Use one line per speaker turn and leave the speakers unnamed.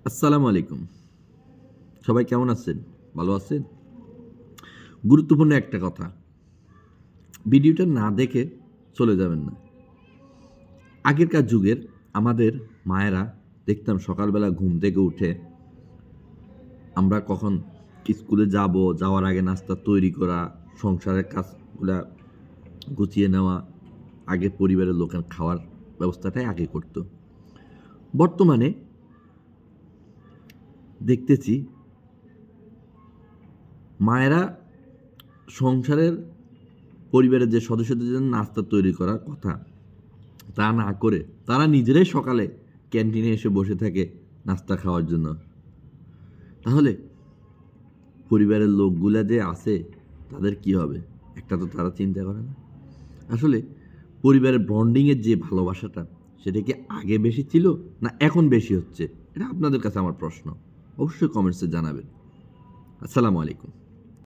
আসসালামু আলাইকুম। সবাই কেমন আছেন? ভালো আছেন? গুরুত্বপূর্ণ একটা কথা। ভিডিওটা না দেখে চলে যাবেন না। আগেরকার যুগের আমাদের মায়েরা দেখতাম সকালবেলা ঘুম থেকে উঠে আমরা কখন স্কুলে যাব, যাওয়ার আগে নাস্তা তৈরি করা, সংসারের কাজগুলা গুছিয়ে নেওয়া, আগে পরিবারের লোকের খাওয়ার ব্যবস্থাটাই আগে করত। বর্তমানে দেখতেছি মায়েরা সংসারের পরিবারের যে সদস্যদের জন্য নাস্তা তৈরি করার কথা তা না করে তারা নিজেরাই সকালে ক্যান্টিনে এসে বসে থাকে নাস্তা খাওয়ার জন্য। তাহলে পরিবারের লোকগুলা যে আছে তাদের কি হবে? একটা তো তারা চিন্তা করে না। আসলে পরিবারের বন্ডিংয়ের যে ভালোবাসাটা সেটা কি আগে বেশি ছিল না এখন বেশি হচ্ছে? এটা আপনাদের কাছে আমার প্রশ্ন। অবশ্যই কমেন্টসে জানাবেন। আসসালামু আলাইকুম।